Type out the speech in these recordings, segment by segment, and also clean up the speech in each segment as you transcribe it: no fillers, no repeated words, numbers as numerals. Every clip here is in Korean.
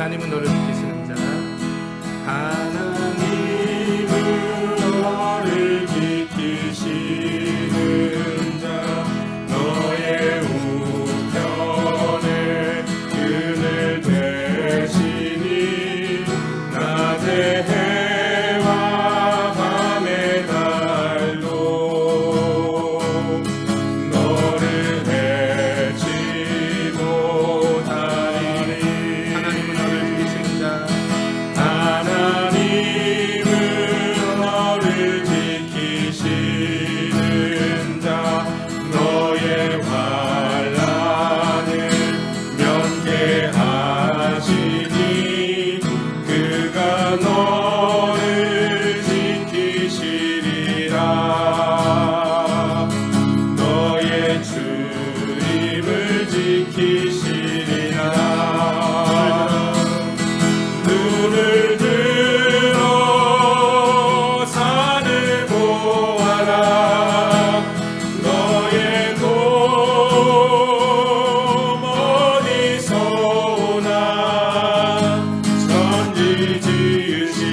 하나님은 너를 지키시는 자. 하나님은 너를 지키시는 자. 너의 우편에 그늘 대시니 낮에 해와 밤에 달도 너를 해치 못하리니. 하나님은 너를 지키시는 자. 하나님은 너를 지키시는 자. 너의 환난을 면케하시니 그가 너를 지키시리라. 너의 주님을 지키시리라. 눈을 들어 산을 보아라. 너의 도 어디서 오나. 천지 지으신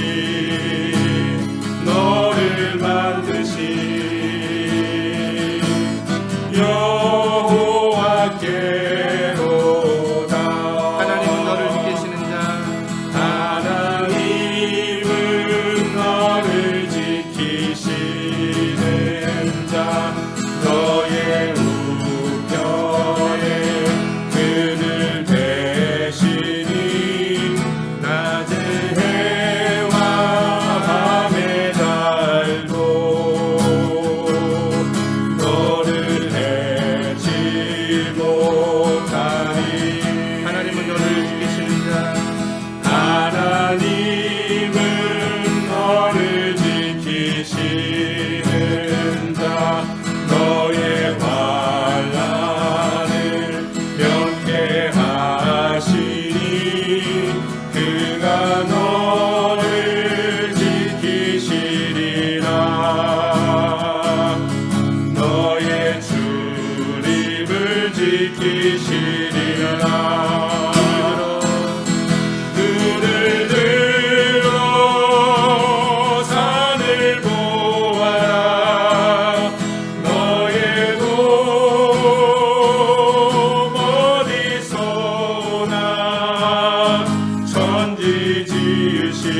너를 만드신 여호와께로다. 하나님은 너를 지키시는 자. 하나님은 너를 지키시는 자. 너의 우편에 그늘 대시니 낮에 해와 밤에 달도 너를 해치 못하니. 하나님은 너를 지키시는 자. 하나님은 너를 지키시는 자. 너의 환난을 면케하시니 그가 너를 지키시리라. 너의 주님을 지키시리라. 눈을 들어 산을 보아라. 너의 도 어디서 오나. 천지 지으신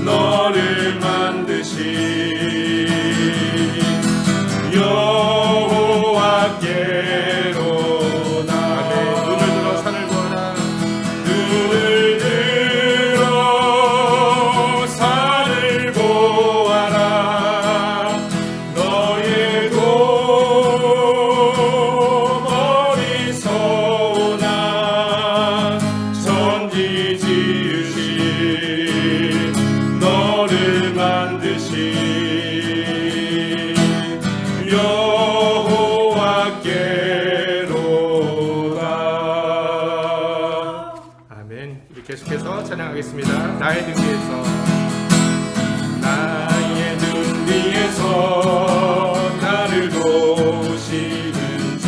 너를 만드신 여호와께로다. 눈을 들어 산을 보아라. 눈을 들어 산을 보아라. 너의 도 어디서 오나. 천지 지으신 너를 만드신 여호와께로다. 아멘. 우리 계속해서 찬양하겠습니다. 나의 등 위에서. 나의 등 위에서 나를 도우시는 주.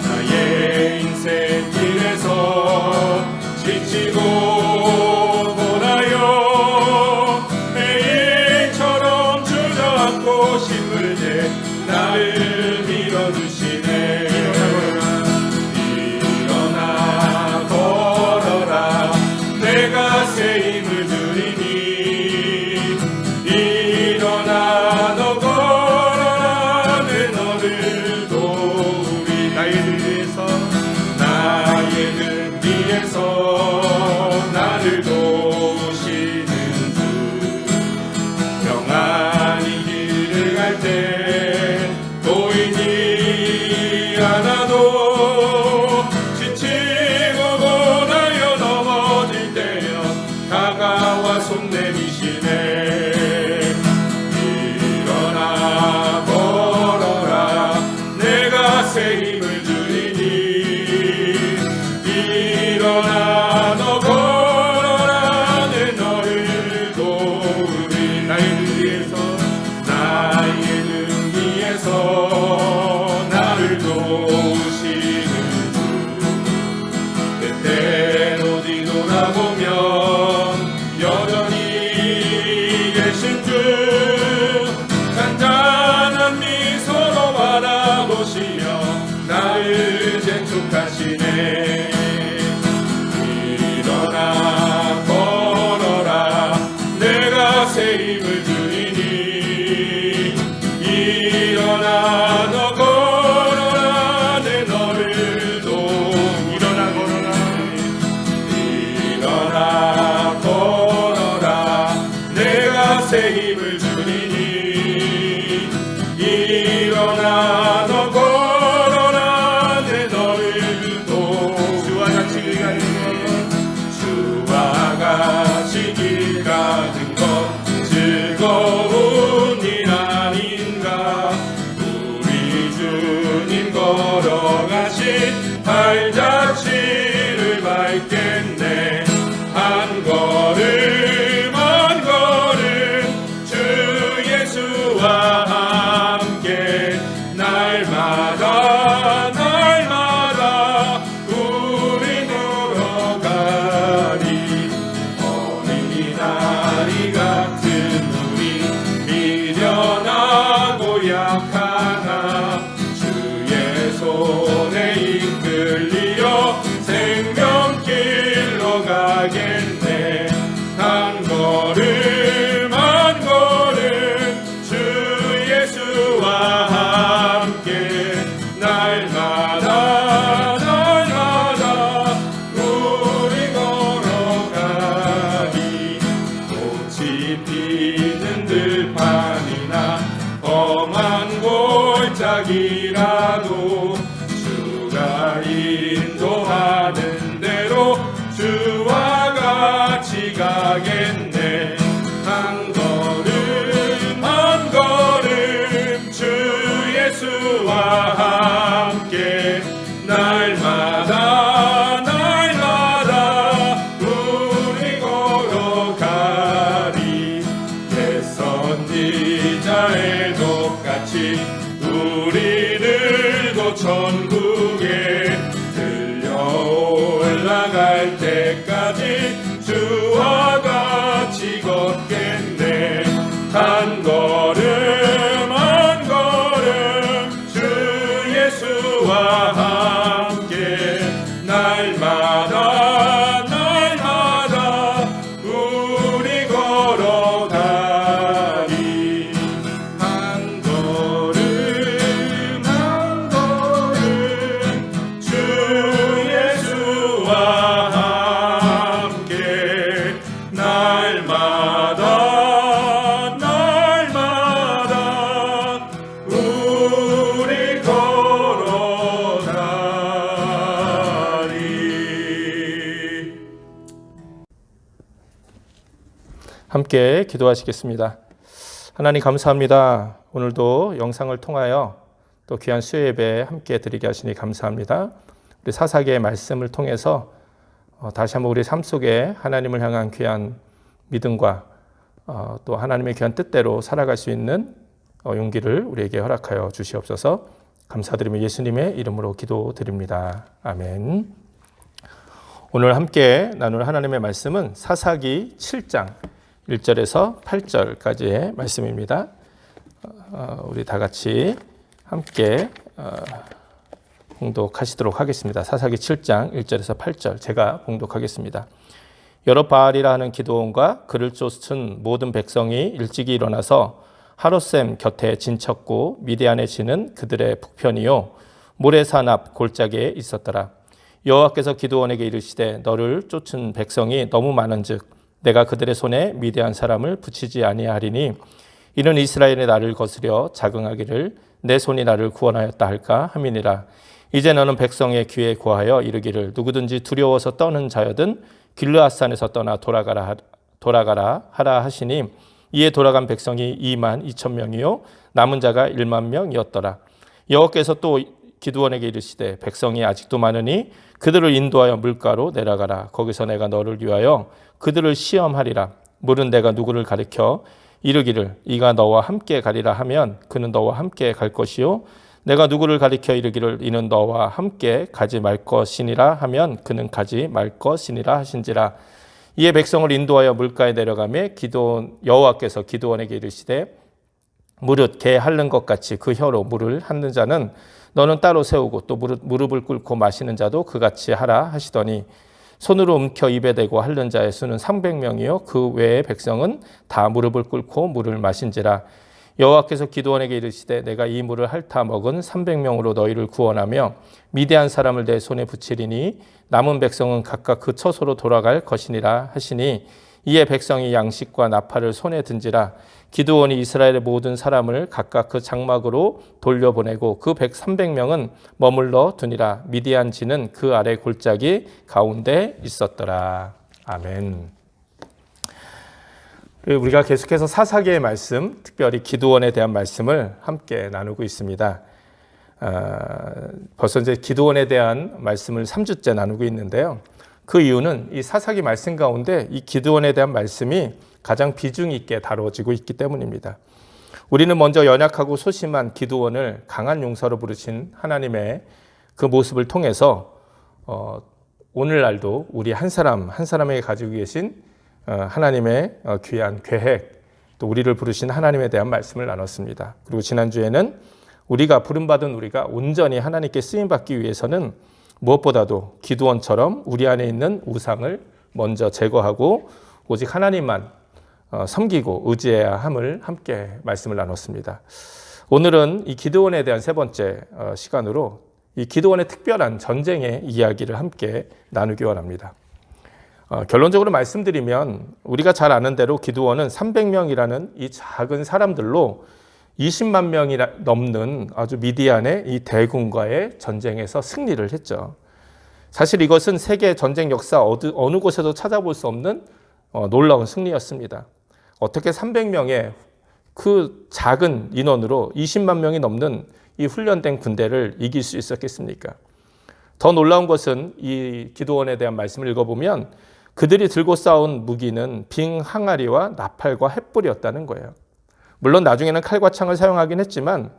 나의 인생 길에서 지치고 돌아요. 매일처럼 주저앉고 싶을 때 나를 밀어주시네. 일어나 걸어라. 내가 새 힘을 주리니. 일어나 너 걸어라. 내 너를 도우리. 나의 등 위에서. 나의 등 위에서 나를 도우시는 주. 평안히 길을 갈 때 보이지 않아도 지치고 고나여 넘어질 때여 다가와 손 내미시네. 일어나 걸어라. 내가 새 힘을 주리니. 일어나 너 걸어라. 내 너를 도우리. 나의 등 위에서. 나의 등 위에서 나를 도우시는 주. 바라보면 여전히 계신 주 간단한 미소로 바라보시며 나를 재촉하시네. 일어나 걸어라 내가 새 힘을 주리니. 일어나 너 걸어라 내 너를 도. 일어나 걸어라 일어나 걸어라 내가 새 힘을 주리니. 일어나 너 걸어라 내 너를 도. 주와 같이 길 가는 주와 같이 길 가는 것 즐거운 일 아닌가. 우리 주님 걸어가신 발자취를 밟겠네. 한 걸음 한 걸음 주 예수와 함께 날마다 날마다 우리 걸어가리. 어린아이 같은 우리 미련하고 약하나 주의 손에 이끌리어 생명길로 가겠네. 한 걸음 한 걸음 주 예수와 함께 날마다 날마다 우리 걸어가리. 꽃이 피는 들판이나 험한 골짜기라도 주가 인도하는 대로 주와 같이 가겠네. 한 걸음 한 걸음 주 예수와 함께 날마다 날마다 우리 걸어가리. 예선지자의 똑같이 우리들도 천국에 들려 올라갈 때까지 주와 같이 걷겠네. 한 걸음 한 걸음 주 예수와 함께 날마다 날마다 우리 걸어가리. 한 걸음 한 걸음 주 예수와 함께 날마다 날마다 우리 걸어가리. 함께 기도하시겠습니다. 하나님 감사합니다. 오늘도 영상을 통하여 또 귀한 수요 예배 함께 드리게 하시니 감사합니다. 우리 사사기의 말씀을 통해서 다시 한번 우리 삶 속에 하나님을 향한 귀한 믿음과 또 하나님의 귀한 뜻대로 살아갈 수 있는 용기를 우리에게 허락하여 주시옵소서. 감사드리며 예수님의 이름으로 기도드립니다. 아멘. 오늘 함께 나눌 하나님의 말씀은 사사기 7장 1절에서 8절까지의 말씀입니다. 우리 다 같이 함께 봉독하시도록 하겠습니다. 사사기 7장 1절에서 8절 제가 봉독하겠습니다. 여롯바알이라 하는 기드온과 그를 쫓은 모든 백성이 일찍이 일어나서 하롯셈 곁에 진쳤고 미디안에 지는 그들의 북편이요 모레산 앞 골짜기에 있었더라. 여호와께서 기드온에게 이르시되 너를 쫓은 백성이 너무 많은즉 내가 그들의 손에 미디안 사람을 붙이지 아니하리니 이는 이스라엘의 나를 거스려 자긍하기를 내 손이 나를 구원하였다 할까 함이니라. 이제 너는 백성의 귀에 구하여 이르기를 누구든지 두려워서 떠는 자여든 길르앗산에서 떠나 돌아가라 하라 하시니 이에 돌아간 백성이 2만 2천 명이요 남은 자가 1만 명이었더라. 여호와께서 또 기드온에게 이르시되 백성이 아직도 많으니 그들을 인도하여 물가로 내려가라. 거기서 내가 너를 위하여 그들을 시험하리라. 물은 내가 누구를 가리켜 이르기를 이가 너와 함께 가리라 하면 그는 너와 함께 갈 것이요 내가 누구를 가리켜 이르기를 이는 너와 함께 가지 말 것이니라 하면 그는 가지 말 것이니라 하신지라. 이에 백성을 인도하여 물가에 내려가매 여호와께서 기드온에게 이르시되 무릇 개 핥는 것 같이 그 혀로 물을 핥는 자는 너는 따로 세우고 또 무릎을 꿇고 마시는 자도 그같이 하라 하시더니 손으로 움켜 입에 대고 핥는 자의 수는 300명이요 그 외의 백성은 다 무릎을 꿇고 물을 마신지라. 여호와께서 기드온에게 이르시되 내가 이 물을 핥아 먹은 300명으로 너희를 구원하며 미디안 사람을 내 손에 붙이리니 남은 백성은 각각 그 처소로 돌아갈 것이니라 하시니 이에 백성이 양식과 나팔을 손에 든지라. 기드온이 이스라엘의 모든 사람을 각각 그 장막으로 돌려보내고 그 300명은 머물러 두니라. 미디안지는 그 아래 골짜기 가운데 있었더라. 아멘. 우리가 계속해서 사사기의 말씀, 특별히 기드온에 대한 말씀을 함께 나누고 있습니다. 벌써 이제 기드온에 대한 말씀을 3주째 나누고 있는데요. 그 이유는 이 사사기 말씀 가운데 이 기드온에 대한 말씀이 가장 비중 있게 다뤄지고 있기 때문입니다. 우리는 먼저 연약하고 소심한 기드온을 강한 용사로 부르신 하나님의 그 모습을 통해서 오늘날도 우리 한 사람에게 가지고 계신 하나님의 귀한 계획, 또 우리를 부르신 하나님에 대한 말씀을 나눴습니다. 그리고 지난주에는 부름받은 우리가 온전히 하나님께 쓰임받기 위해서는 무엇보다도 기드온처럼 우리 안에 있는 우상을 먼저 제거하고 오직 하나님만 섬기고 의지해야 함을 함께 말씀을 나눴습니다. 오늘은 이 기드온에 대한 세 번째 시간으로 이 기드온의 특별한 전쟁의 이야기를 함께 나누기 원합니다. 결론적으로 말씀드리면 우리가 잘 아는 대로 기드온은 300명이라는 이 작은 사람들로 20만 명이 넘는 아주 미디안의 이 대군과의 전쟁에서 승리를 했죠. 사실 이것은 세계 전쟁 역사 어느 곳에도 찾아볼 수 없는 놀라운 승리였습니다. 어떻게 300명의 그 작은 인원으로 20만 명이 넘는 이 훈련된 군대를 이길 수 있었겠습니까? 더 놀라운 것은 이 기드온에 대한 말씀을 읽어보면 그들이 들고 싸운 무기는 빙 항아리와 나팔과 횃불이었다는 거예요. 물론 나중에는 칼과 창을 사용하긴 했지만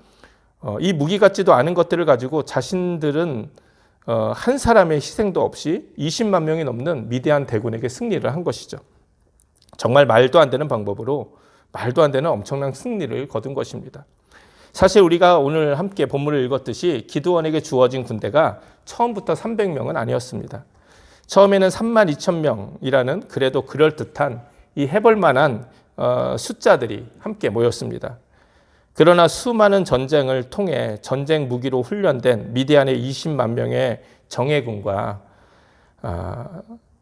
이 무기 같지도 않은 것들을 가지고 자신들은 한 사람의 희생도 없이 20만 명이 넘는 미디안 대군에게 승리를 한 것이죠. 정말 말도 안 되는 방법으로 말도 안 되는 엄청난 승리를 거둔 것입니다. 사실 우리가 오늘 함께 본문을 읽었듯이 기드온에게 주어진 군대가 처음부터 300명은 아니었습니다. 처음에는 32,000명이라는 그래도 그럴듯한 이 해볼 만한 숫자들이 함께 모였습니다. 그러나 수많은 전쟁을 통해 전쟁 무기로 훈련된 미디안의 20만 명의 정예군과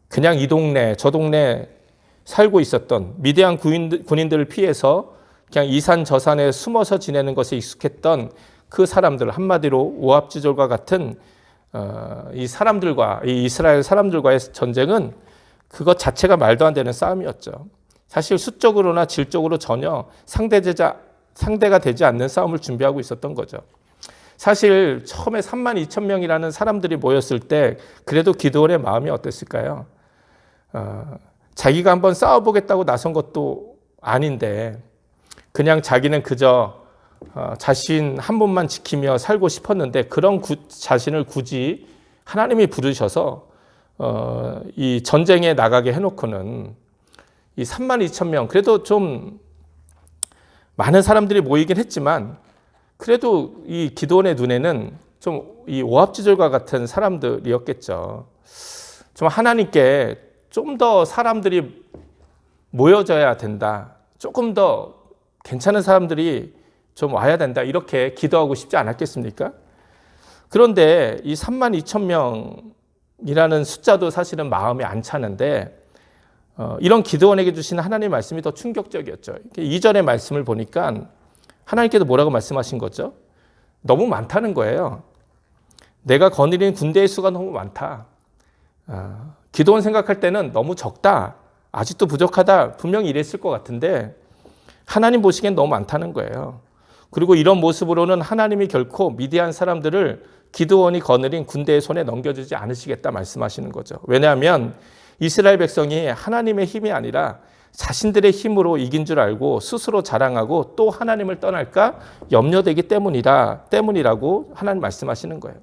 그냥 이 동네 저 동네 살고 있었던 미디안 군인들을 피해서 그냥 이 산 저 산에 숨어서 지내는 것에 익숙했던 그 사람들, 한마디로 오합지졸과 같은 이 사람들과 이 이스라엘 사람들과의 전쟁은 그것 자체가 말도 안 되는 싸움이었죠. 사실 수적으로나 질적으로 전혀 상대가 되지 않는 싸움을 준비하고 있었던 거죠. 사실 처음에 32,000명이라는 사람들이 모였을 때 그래도 기드온의 마음이 어땠을까요? 자기가 한번 싸워보겠다고 나선 것도 아닌데 그냥 자기는 그저 자신 한 몸만 지키며 살고 싶었는데 그런 자신을 굳이 하나님이 부르셔서 이 전쟁에 나가게 해놓고는 이 32,000명 그래도 좀 많은 사람들이 모이긴 했지만 그래도 이 기드온의 눈에는 좀 이 오합지졸과 같은 사람들이었겠죠. 좀 하나님께 좀 더 사람들이 모여져야 된다. 조금 더 괜찮은 사람들이 좀 와야 된다. 이렇게 기도하고 싶지 않았겠습니까? 그런데 이 32,000명이라는 숫자도 사실은 마음에 안 차는데 이런 기드온에게 주신 하나님의 말씀이 더 충격적이었죠. 2절의 말씀을 보니까 하나님께서 뭐라고 말씀하신 거죠? 너무 많다는 거예요. 내가 거느린 군대의 수가 너무 많다. 기드온 생각할 때는 너무 적다. 아직도 부족하다. 분명히 이랬을 것 같은데 하나님 보시기엔 너무 많다는 거예요. 그리고 이런 모습으로는 하나님이 결코 미디안 사람들을 기드온이 거느린 군대의 손에 넘겨주지 않으시겠다 말씀하시는 거죠. 왜냐하면 이스라엘 백성이 하나님의 힘이 아니라 자신들의 힘으로 이긴 줄 알고 스스로 자랑하고 또 하나님을 떠날까 염려되기 때문이라고 하나님 말씀하시는 거예요.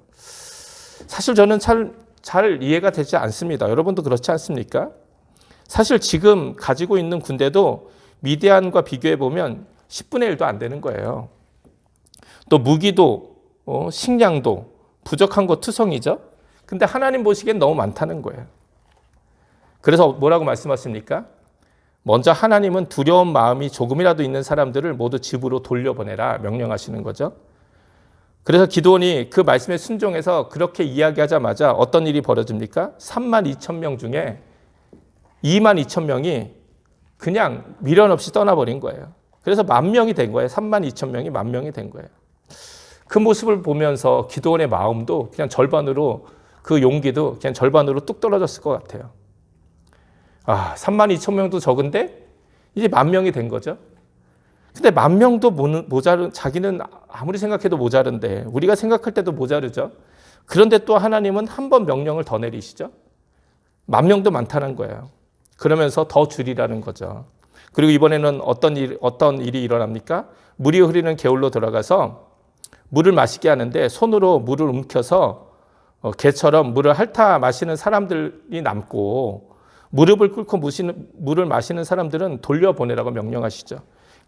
사실 저는 잘 이해가 되지 않습니다. 여러분도 그렇지 않습니까? 사실 지금 가지고 있는 군대도 미디안과 비교해 보면 10분의 1도 안 되는 거예요. 또 무기도 식량도 부족한 거 투성이죠. 근데 하나님 보시기엔 너무 많다는 거예요. 그래서 뭐라고 말씀하십니까? 먼저 하나님은 두려운 마음이 조금이라도 있는 사람들을 모두 집으로 돌려보내라 명령하시는 거죠. 그래서 기드온이 그 말씀에 순종해서 그렇게 이야기하자마자 어떤 일이 벌어집니까? 32,000명 중에 22,000명이 그냥 미련 없이 떠나버린 거예요. 그래서 10,000명이 된 거예요. 32,000명이 10,000명이 된 거예요. 그 모습을 보면서 기드온의 마음도 그냥 절반으로, 그 용기도 그냥 절반으로 뚝 떨어졌을 것 같아요. 32,000명도 적은데 이제 10,000명이 된 거죠. 근데 10,000명도 모자른, 자기는 아무리 생각해도 모자른데, 우리가 생각할 때도 모자르죠. 그런데 또 하나님은 한 번 명령을 더 내리시죠. 10,000명도 많다는 거예요. 그러면서 더 줄이라는 거죠. 그리고 이번에는 어떤 일이 일어납니까? 물이 흐르는 개울로 들어가서 물을 마시게 하는데 손으로 물을 움켜서 개처럼 물을 핥아 마시는 사람들이 남고, 무릎을 꿇고 물을 마시는 사람들은 돌려보내라고 명령하시죠.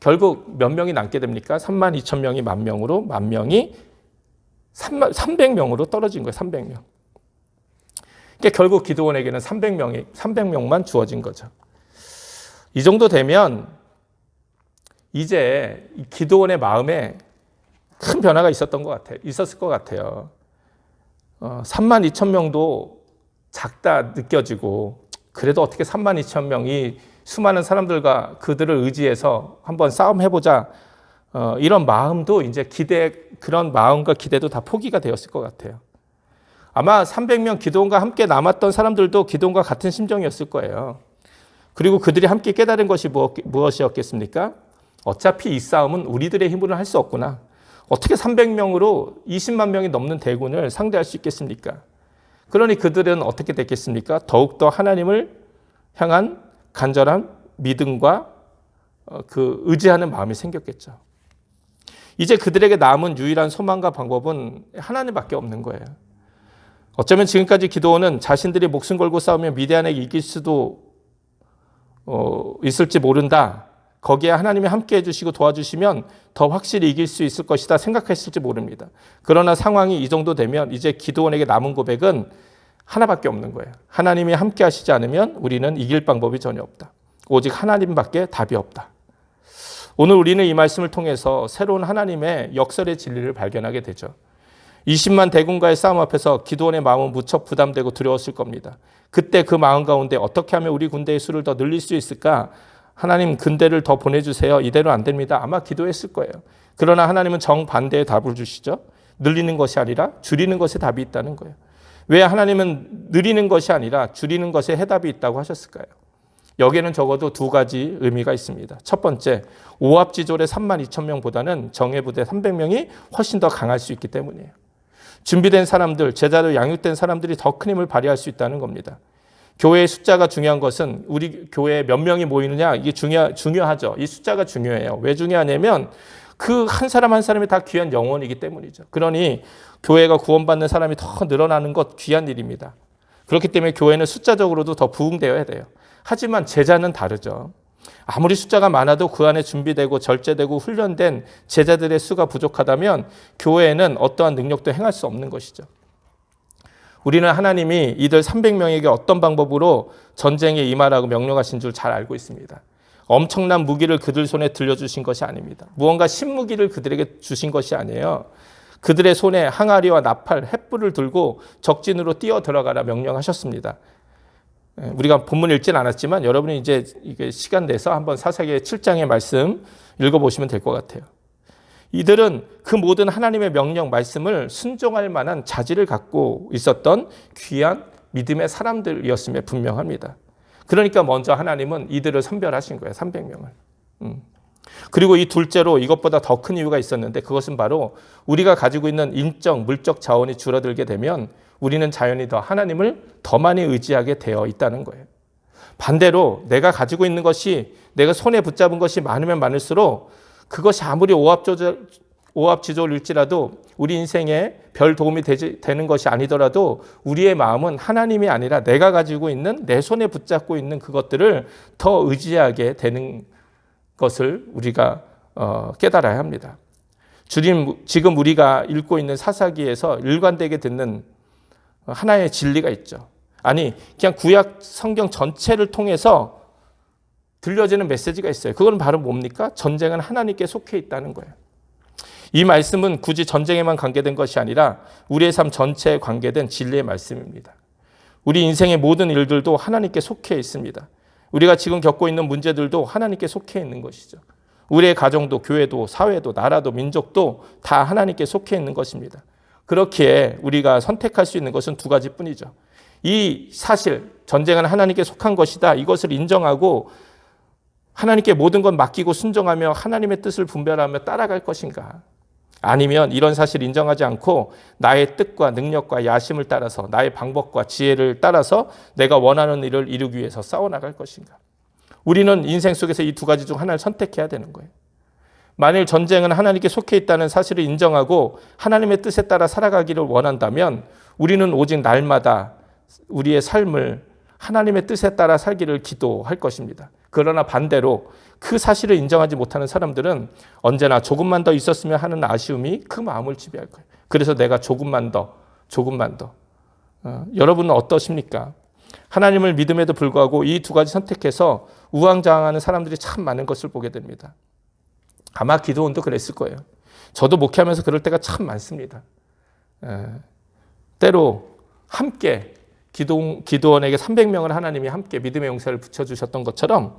결국 몇 명이 남게 됩니까? 32,000명이 10,000명으로, 10,000명이 300명으로 떨어진 거예요. 300명. 그러니까 결국 기드온에게는 300명만 주어진 거죠. 이 정도 되면 이제 기드온의 마음에 큰 변화가 있었을 것 같아요. 32,000명도 작다 느껴지고, 그래도 어떻게 32,000명이 수많은 사람들과 그들을 의지해서 한번 싸움해보자, 이런 마음도 이제 그런 마음과 기대도 다 포기가 되었을 것 같아요. 아마 300명 기드온과 함께 남았던 사람들도 기드온과 같은 심정이었을 거예요. 그리고 그들이 함께 깨달은 것이 무엇이었겠습니까? 어차피 이 싸움은 우리들의 힘으로는 할 수 없구나. 어떻게 300명으로 20만 명이 넘는 대군을 상대할 수 있겠습니까? 그러니 그들은 어떻게 됐겠습니까? 더욱더 하나님을 향한 간절한 믿음과 그 의지하는 마음이 생겼겠죠. 이제 그들에게 남은 유일한 소망과 방법은 하나님밖에 없는 거예요. 어쩌면 지금까지 기드온은 자신들이 목숨 걸고 싸우면 미디안에게 이길 수도 있을지 모른다. 거기에 하나님이 함께 해주시고 도와주시면 더 확실히 이길 수 있을 것이다 생각했을지 모릅니다. 그러나 상황이 이 정도 되면 이제 기드온에게 남은 고백은 하나밖에 없는 거예요. 하나님이 함께 하시지 않으면 우리는 이길 방법이 전혀 없다. 오직 하나님밖에 답이 없다. 오늘 우리는 이 말씀을 통해서 새로운 하나님의 역설의 진리를 발견하게 되죠. 20만 대군과의 싸움 앞에서 기드온의 마음은 무척 부담되고 두려웠을 겁니다. 그때 그 마음 가운데 어떻게 하면 우리 군대의 수를 더 늘릴 수 있을까? 하나님 군대를 더 보내주세요. 이대로 안 됩니다. 아마 기도했을 거예요. 그러나 하나님은 정반대의 답을 주시죠. 늘리는 것이 아니라 줄이는 것에 답이 있다는 거예요. 왜 하나님은 늘리는 것이 아니라 줄이는 것에 해답이 있다고 하셨을까요? 여기에는 적어도 두 가지 의미가 있습니다. 첫 번째, 오합지졸의 32,000명보다는 정예부대 300명이 훨씬 더 강할 수 있기 때문이에요. 준비된 사람들, 제자로 양육된 사람들이 더 큰 힘을 발휘할 수 있다는 겁니다. 교회의 숫자가 중요한 것은 우리 교회에 몇 명이 모이느냐, 이게 중요하죠. 이 숫자가 중요해요. 왜 중요하냐면 그 한 사람 한 사람이 다 귀한 영혼이기 때문이죠. 그러니 교회가 구원받는 사람이 더 늘어나는 것 귀한 일입니다. 그렇기 때문에 교회는 숫자적으로도 더 부흥되어야 돼요. 하지만 제자는 다르죠. 아무리 숫자가 많아도 그 안에 준비되고 절제되고 훈련된 제자들의 수가 부족하다면 교회에는 어떠한 능력도 행할 수 없는 것이죠. 우리는 하나님이 이들 300명에게 어떤 방법으로 전쟁에 임하라고 명령하신 줄 잘 알고 있습니다. 엄청난 무기를 그들 손에 들려주신 것이 아닙니다. 무언가 신무기를 그들에게 주신 것이 아니에요. 그들의 손에 항아리와 나팔, 횃불을 들고 적진으로 뛰어 들어가라 명령하셨습니다. 우리가 본문 읽진 않았지만 여러분이 이제 이게 시간 내서 한번 사사기의 7장의 말씀 읽어보시면 될 것 같아요. 이들은 그 모든 하나님의 명령 말씀을 순종할 만한 자질을 갖고 있었던 귀한 믿음의 사람들이었음에 분명합니다. 그러니까 먼저 하나님은 이들을 선별하신 거예요. 300명을. 그리고 이 둘째로 이것보다 더 큰 이유가 있었는데 그것은 바로 우리가 가지고 있는 인적, 물적 자원이 줄어들게 되면 우리는 자연히 더 하나님을 더 많이 의지하게 되어 있다는 거예요. 반대로 내가 가지고 있는 것이, 내가 손에 붙잡은 것이 많으면 많을수록 그것이 아무리 오합지졸일지라도 우리 인생에 별 도움이 되는 것이 아니더라도 우리의 마음은 하나님이 아니라 내가 가지고 있는 내 손에 붙잡고 있는 그것들을 더 의지하게 되는 것을 우리가 깨달아야 합니다. 주님, 지금 우리가 읽고 있는 사사기에서 일관되게 듣는 하나의 진리가 있죠. 아니, 그냥 구약 성경 전체를 통해서 들려지는 메시지가 있어요. 그건 바로 뭡니까? 전쟁은 하나님께 속해 있다는 거예요. 이 말씀은 굳이 전쟁에만 관계된 것이 아니라 우리의 삶 전체에 관계된 진리의 말씀입니다. 우리 인생의 모든 일들도 하나님께 속해 있습니다. 우리가 지금 겪고 있는 문제들도 하나님께 속해 있는 것이죠. 우리의 가정도, 교회도, 사회도, 나라도, 민족도 다 하나님께 속해 있는 것입니다. 그렇기에 우리가 선택할 수 있는 것은 두 가지뿐이죠. 이 사실, 전쟁은 하나님께 속한 것이다. 이것을 인정하고 하나님께 모든 것 맡기고 순종하며 하나님의 뜻을 분별하며 따라갈 것인가? 아니면 이런 사실을 인정하지 않고 나의 뜻과 능력과 야심을 따라서 나의 방법과 지혜를 따라서 내가 원하는 일을 이루기 위해서 싸워나갈 것인가? 우리는 인생 속에서 이 두 가지 중 하나를 선택해야 되는 거예요. 만일 전쟁은 하나님께 속해 있다는 사실을 인정하고 하나님의 뜻에 따라 살아가기를 원한다면 우리는 오직 날마다 우리의 삶을 하나님의 뜻에 따라 살기를 기도할 것입니다. 그러나 반대로 그 사실을 인정하지 못하는 사람들은 언제나 조금만 더 있었으면 하는 아쉬움이 그 마음을 지배할 거예요. 그래서 내가 조금만 더. 여러분은 어떠십니까? 하나님을 믿음에도 불구하고 이 두 가지 선택해서 우왕좌왕하는 사람들이 참 많은 것을 보게 됩니다. 아마 기도원도 그랬을 거예요. 저도 목회하면서 그럴 때가 참 많습니다. 때로 함께 기도원에게 300명을 하나님이 함께 믿음의 용사를 붙여주셨던 것처럼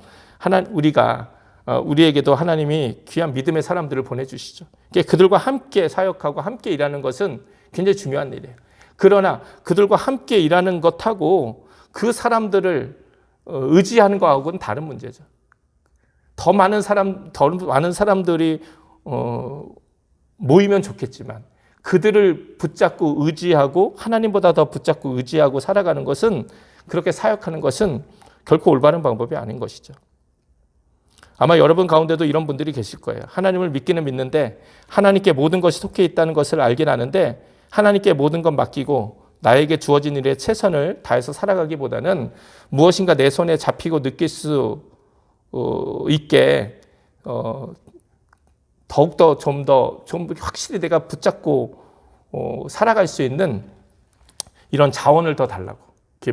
우리에게도 하나님이 귀한 믿음의 사람들을 보내주시죠. 그들과 함께 사역하고 함께 일하는 것은 굉장히 중요한 일이에요. 그러나 그들과 함께 일하는 것하고 그 사람들을 의지하는 것하고는 다른 문제죠. 더 많은 사람들이 모이면 좋겠지만 그들을 붙잡고 의지하고 하나님보다 더 붙잡고 의지하고 살아가는 것은 그렇게 사역하는 것은 결코 올바른 방법이 아닌 것이죠. 아마 여러분 가운데도 이런 분들이 계실 거예요. 하나님을 믿기는 믿는데 하나님께 모든 것이 속해 있다는 것을 알긴 아는데 하나님께 모든 것 맡기고 나에게 주어진 일에 최선을 다해서 살아가기보다는 무엇인가 내 손에 잡히고 느낄 수 있게 더욱더 좀 확실히 내가 붙잡고 살아갈 수 있는 이런 자원을 더 달라고.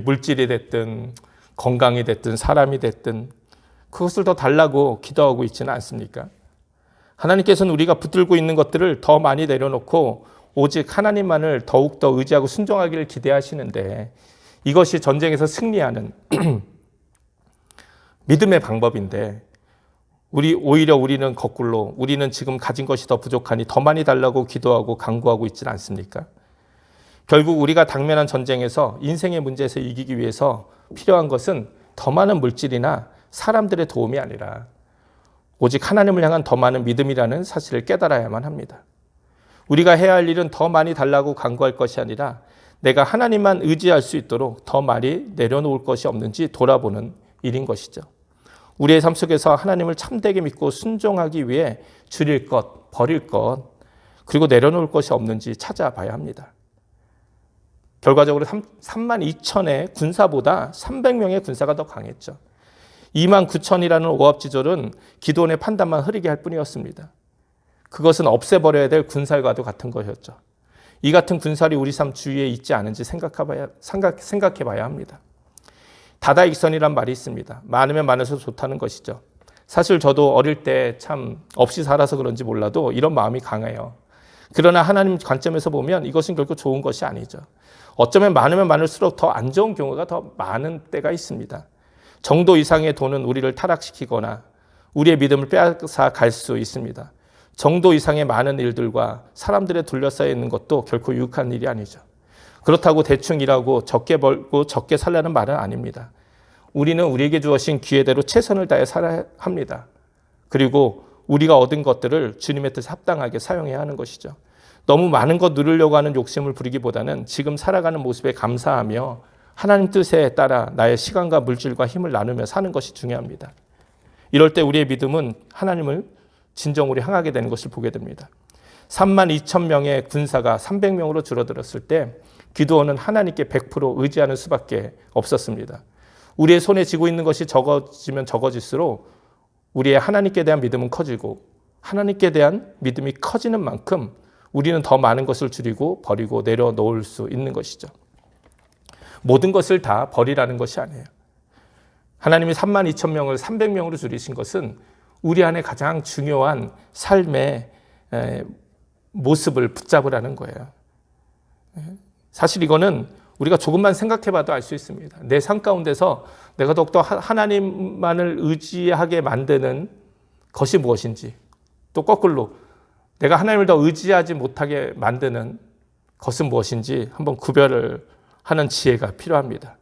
물질이 됐든 건강이 됐든 사람이 됐든 그것을 더 달라고 기도하고 있지는 않습니까? 하나님께서는 우리가 붙들고 있는 것들을 더 많이 내려놓고 오직 하나님만을 더욱더 의지하고 순종하기를 기대하시는데 이것이 전쟁에서 승리하는 믿음의 방법인데 오히려 우리는 거꾸로 우리는 지금 가진 것이 더 부족하니 더 많이 달라고 기도하고 간구하고 있지는 않습니까? 결국 우리가 당면한 전쟁에서 인생의 문제에서 이기기 위해서 필요한 것은 더 많은 물질이나 사람들의 도움이 아니라 오직 하나님을 향한 더 많은 믿음이라는 사실을 깨달아야만 합니다. 우리가 해야 할 일은 더 많이 달라고 간구할 것이 아니라 내가 하나님만 의지할 수 있도록 더 많이 내려놓을 것이 없는지 돌아보는 일인 것이죠. 우리의 삶 속에서 하나님을 참되게 믿고 순종하기 위해 줄일 것, 버릴 것, 그리고 내려놓을 것이 없는지 찾아봐야 합니다. 결과적으로 32,000의 군사보다 300명의 군사가 더 강했죠. 29,000이라는 오합지졸은 기드온의 판단만 흐리게 할 뿐이었습니다. 그것은 없애버려야 될 군살과도 같은 것이었죠. 이 같은 군살이 우리 삶 주위에 있지 않은지 생각해봐야 합니다. 다다익선이란 말이 있습니다. 많으면 많을수록 좋다는 것이죠. 사실 저도 어릴 때 참 없이 살아서 그런지 몰라도 이런 마음이 강해요. 그러나 하나님 관점에서 보면 이것은 결코 좋은 것이 아니죠. 어쩌면 많으면 많을수록 더 안 좋은 경우가 더 많은 때가 있습니다. 정도 이상의 돈은 우리를 타락시키거나 우리의 믿음을 빼앗아 갈 수 있습니다. 정도 이상의 많은 일들과 사람들에 둘러싸여 있는 것도 결코 유익한 일이 아니죠. 그렇다고 대충 일하고 적게 벌고 적게 살라는 말은 아닙니다. 우리는 우리에게 주어진 기회대로 최선을 다해 살아야 합니다. 그리고 우리가 얻은 것들을 주님의 뜻에 합당하게 사용해야 하는 것이죠. 너무 많은 것 누리려고 하는 욕심을 부리기보다는 지금 살아가는 모습에 감사하며 하나님 뜻에 따라 나의 시간과 물질과 힘을 나누며 사는 것이 중요합니다. 이럴 때 우리의 믿음은 하나님을 진정으로 향하게 되는 것을 보게 됩니다. 32,000명의 군사가 300명으로 줄어들었을 때 기드온은 하나님께 100% 의지하는 수밖에 없었습니다. 우리의 손에 쥐고 있는 것이 적어지면 적어질수록 우리의 하나님께 대한 믿음은 커지고 하나님께 대한 믿음이 커지는 만큼 우리는 더 많은 것을 줄이고 버리고 내려놓을 수 있는 것이죠. 모든 것을 다 버리라는 것이 아니에요. 하나님이 32,000명을 300명으로 줄이신 것은 우리 안에 가장 중요한 삶의 모습을 붙잡으라는 거예요. 사실 이거는 우리가 조금만 생각해봐도 알 수 있습니다. 내 삶 가운데서 내가 더욱더 하나님만을 의지하게 만드는 것이 무엇인지, 또 거꾸로 내가 하나님을 더 의지하지 못하게 만드는 것은 무엇인지 한번 구별을 하는 지혜가 필요합니다.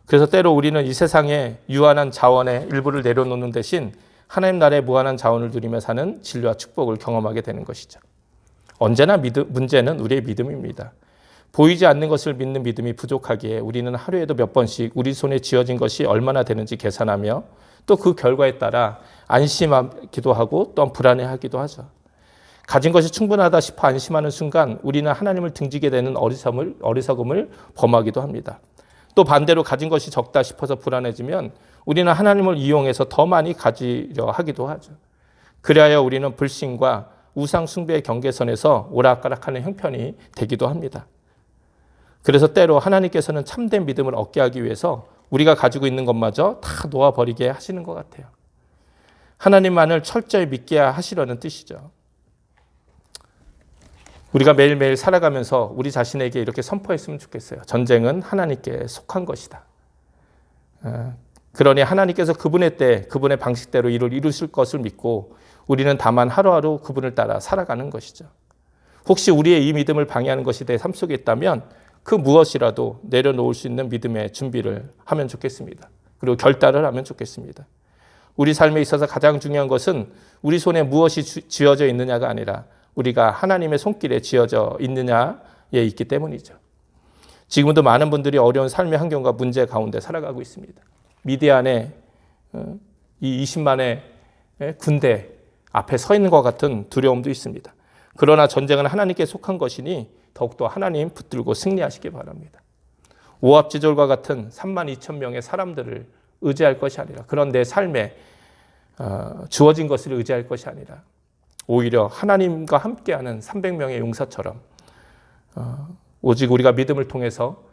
그래서 때로 우리는 이 세상에 유한한 자원의 일부를 내려놓는 대신 하나님 나라의 무한한 자원을 누리며 사는 진리와 축복을 경험하게 되는 것이죠. 언제나 문제는 우리의 믿음입니다. 보이지 않는 것을 믿는 믿음이 부족하기에 우리는 하루에도 몇 번씩 우리 손에 쥐어진 것이 얼마나 되는지 계산하며 또 그 결과에 따라 안심하기도 하고 또한 불안해하기도 하죠. 가진 것이 충분하다 싶어 안심하는 순간 우리는 하나님을 등지게 되는 어리석음을 범하기도 합니다. 또 반대로 가진 것이 적다 싶어서 불안해지면 우리는 하나님을 이용해서 더 많이 가지려 하기도 하죠. 그리하여 우리는 불신과 우상 숭배의 경계선에서 오락가락하는 형편이 되기도 합니다. 그래서 때로 하나님께서는 참된 믿음을 얻게 하기 위해서 우리가 가지고 있는 것마저 다 놓아버리게 하시는 것 같아요. 하나님만을 철저히 믿게 하시려는 뜻이죠. 우리가 매일매일 살아가면서 우리 자신에게 이렇게 선포했으면 좋겠어요. 전쟁은 하나님께 속한 것이다. 그러니 하나님께서 그분의 때, 그분의 방식대로 일을 이루실 것을 믿고 우리는 다만 하루하루 그분을 따라 살아가는 것이죠. 혹시 우리의 이 믿음을 방해하는 것이 내 삶 속에 있다면 그 무엇이라도 내려놓을 수 있는 믿음의 준비를 하면 좋겠습니다. 그리고 결단을 하면 좋겠습니다. 우리 삶에 있어서 가장 중요한 것은 우리 손에 무엇이 쥐어져 있느냐가 아니라 우리가 하나님의 손길에 쥐어져 있느냐에 있기 때문이죠. 지금도 많은 분들이 어려운 삶의 환경과 문제 가운데 살아가고 있습니다. 미디안의 이 20만의 군대 앞에 서 있는 것 같은 두려움도 있습니다. 그러나 전쟁은 하나님께 속한 것이니 더욱더 하나님 붙들고 승리하시기 바랍니다. 오합지졸과 같은 32,000명의 사람들을 의지할 것이 아니라 그런 내 삶에 주어진 것을 의지할 것이 아니라 오히려 하나님과 함께하는 300명의 용사처럼 오직 우리가 믿음을 통해서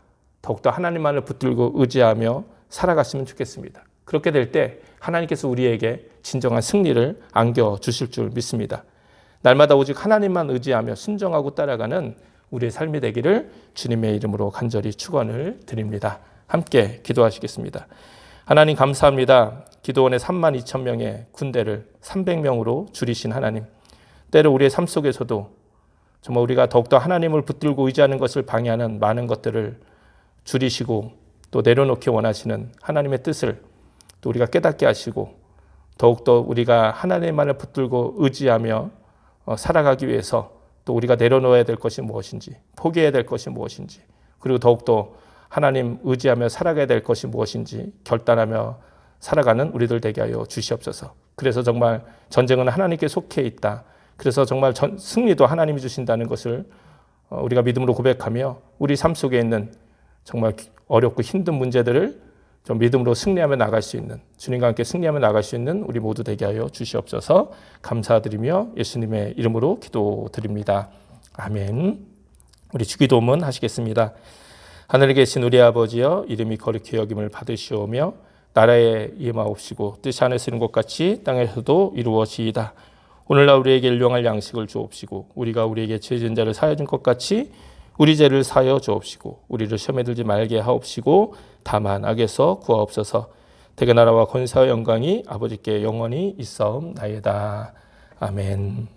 더욱더 하나님만을 붙들고 의지하며 살아갔으면 좋겠습니다. 그렇게 될 때 하나님께서 우리에게 진정한 승리를 안겨주실 줄 믿습니다. 날마다 오직 하나님만 의지하며 순종하고 따라가는 우리의 삶이 되기를 주님의 이름으로 간절히 축원을 드립니다. 함께 기도하시겠습니다. 하나님 감사합니다. 기드온의 32,000명의 군대를 300명으로 줄이신 하나님. 때로 우리의 삶 속에서도 정말 우리가 더욱더 하나님을 붙들고 의지하는 것을 방해하는 많은 것들을 줄이시고 또 내려놓기 원하시는 하나님의 뜻을 또 우리가 깨닫게 하시고 더욱더 우리가 하나님만을 붙들고 의지하며 살아가기 위해서 또 우리가 내려놓아야 될 것이 무엇인지 포기해야 될 것이 무엇인지 그리고 더욱더 하나님 의지하며 살아가야 될 것이 무엇인지 결단하며 살아가는 우리들 되게 하여 주시옵소서. 그래서 정말 전쟁은 하나님께 속해 있다. 그래서 정말 승리도 하나님이 주신다는 것을 우리가 믿음으로 고백하며 우리 삶 속에 있는 정말 어렵고 힘든 문제들을 좀 믿음으로 승리하며 나갈 수 있는 주님과 함께 승리하며 나갈 수 있는 우리 모두 되게 하여 주시옵소서. 감사드리며 예수님의 이름으로 기도드립니다. 아멘. 우리 주기도문 하시겠습니다. 하늘에 계신 우리 아버지여 이름이 거룩히 여김을 받으시오며 나라에 임하옵시고 뜻이 하늘에서 이룬 것 같이 땅에서도 이루어지이다. 오늘날 우리에게 일용할 양식을 주옵시고 우리가 우리에게 죄진 자를 사하여 준 것 같이 우리 죄를 사하여 주옵시고 우리를 시험에 들지 말게 하옵시고 다만 악에서 구하옵소서. 대개 나라와 권세와 영광이 아버지께 영원히 있사옵나이다. 아멘.